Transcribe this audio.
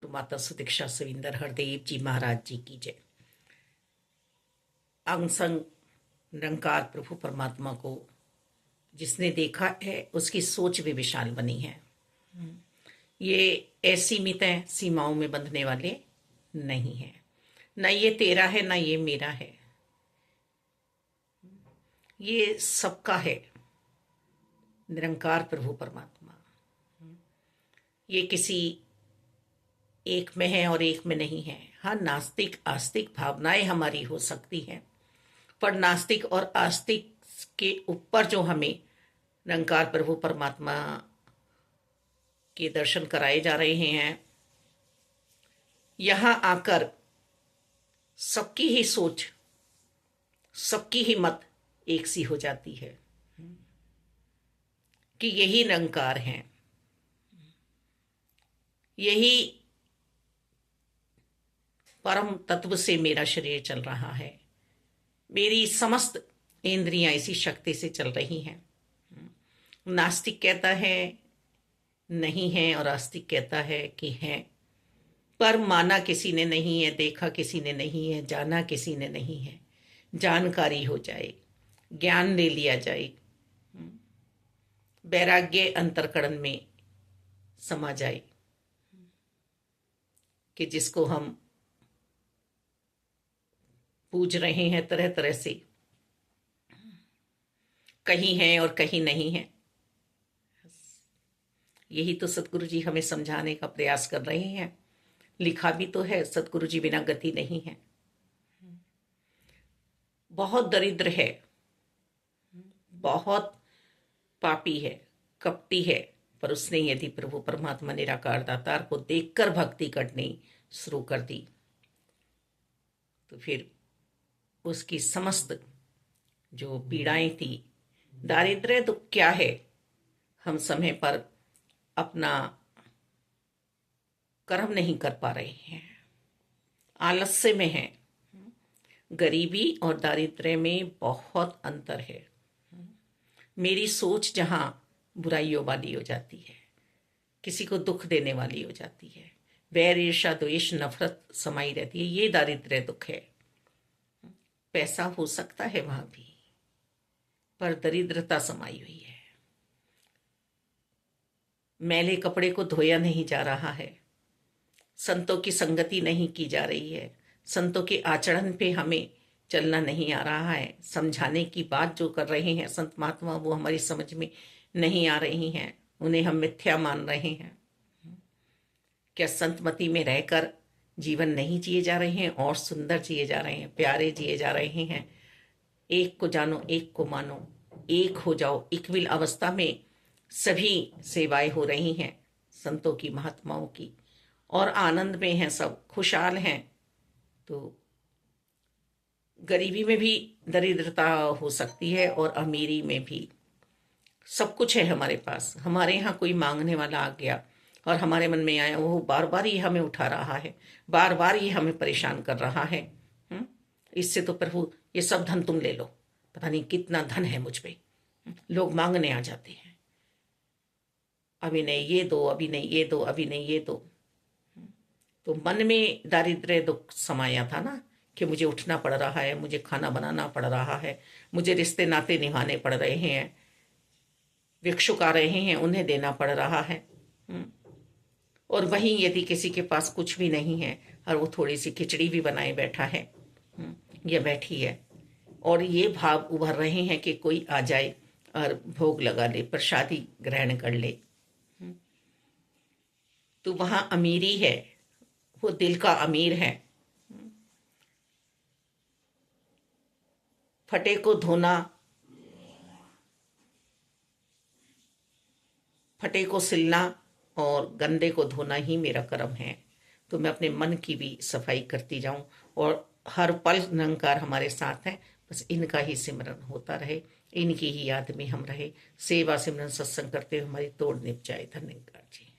तो माता सुदीक्षा सुविंदर हरदेव जी महाराज जी की जय। अंग संग निरंकार प्रभु परमात्मा को जिसने देखा है उसकी सोच भी विशाल बनी है। ये असीमित है, सीमाओं में बंधने वाले नहीं है। न ये तेरा है, न ये मेरा है, ये सबका है। निरंकार प्रभु परमात्मा ये किसी एक में है और एक में नहीं है। हाँ, नास्तिक आस्तिक भावनाएं हमारी हो सकती हैं, पर नास्तिक और आस्तिक के ऊपर जो हमें निरंकार प्रभु परमात्मा के दर्शन कराए जा रहे हैं, यहाँ आकर सबकी ही सोच, सबकी ही मत एक सी हो जाती है कि यही निरंकार है, यही परम तत्व से मेरा शरीर चल रहा है, मेरी समस्त इंद्रियां इसी शक्ति से चल रही हैं। नास्तिक कहता है नहीं है और आस्तिक कहता है कि है, पर माना किसी ने नहीं है, देखा किसी ने नहीं है, जाना किसी ने नहीं है। जानकारी हो जाए, ज्ञान ले लिया जाए, वैराग्य अंतर्करण में समा जाए कि जिसको हम पूज रहे हैं तरह तरह से, कहीं है और कहीं नहीं है। यही तो सतगुरु जी हमें समझाने का प्रयास कर रहे हैं। लिखा भी तो है, सतगुरु जी बिना गति नहीं है। बहुत दरिद्र है, बहुत पापी है, कपटी है, पर उसने यदि प्रभु परमात्मा निराकार दातार को देखकर भक्ति करनी शुरू कर दी तो फिर उसकी समस्त जो पीड़ाएं थी, दारिद्र्य दुख क्या है, हम समय पर अपना कर्म नहीं कर पा रहे हैं, आलस्य में हैं। गरीबी और दारिद्र्य में बहुत अंतर है। मेरी सोच जहां बुराइयों वाली हो जाती है, किसी को दुख देने वाली हो जाती है, वैर ईर्ष्या द्वेष नफरत समाई रहती है, ये दारिद्र्य दुख है। पैसा हो सकता है वहां भी, पर दरिद्रता समाई हुई है। मैले कपड़े को धोया नहीं जा रहा है, संतों की संगति नहीं की जा रही है, संतों के आचरण पे हमें चलना नहीं आ रहा है। समझाने की बात जो कर रहे हैं संत महात्मा, वो हमारी समझ में नहीं आ रही हैं, उन्हें हम मिथ्या मान रहे हैं। क्या संतमति में रहकर जीवन नहीं जिए जा रहे हैं और सुंदर जिए जा रहे हैं, प्यारे जिए जा रहे हैं? एक को जानो, एक को मानो, एक हो जाओ। इकविल अवस्था में सभी सेवाएं हो रही हैं संतों की, महात्माओं की, और आनंद में हैं, सब खुशहाल हैं। तो गरीबी में भी दरिद्रता हो सकती है और अमीरी में भी। सब कुछ है हमारे पास। हमारे यहाँ कोई मांगने वाला आ गया और हमारे मन में आया, वो बार बार ये हमें उठा रहा है, बार बार ये हमें परेशान कर रहा है। इससे तो प्रभु ये सब धन तुम ले लो, पता नहीं कितना धन है मुझ पे। लोग मांगने आ जाते हैं, अभी नहीं ये दो, अभी नहीं ये दो, अभी नहीं ये दो। तो मन में दारिद्र्य दुख समाया था ना, कि मुझे उठना पड़ रहा है, मुझे खाना बनाना पड़ रहा है, मुझे रिश्ते नाते निभाने पड़ रहे हैं, भिक्षुक आ रहे हैं उन्हें देना पड़ रहा है। और वहीं यदि किसी के पास कुछ भी नहीं है और वो थोड़ी सी खिचड़ी भी बनाए बैठा है या बैठी है, और ये भाव उभर रहे हैं कि कोई आ जाए और भोग लगा ले, प्रसादी ग्रहण कर ले, तो वहां अमीरी है, वो दिल का अमीर है। फटे को धोना, फटे को सिलना और गंदे को धोना ही मेरा कर्म है। तो मैं अपने मन की भी सफाई करती जाऊं और हर पल निरंकार हमारे साथ है। बस इनका ही सिमरन होता रहे, इनकी ही याद में हम रहे, सेवा सिमरन सत्संग करते हुए हमारी तोड़ निप जाए। धन्यवाद जी।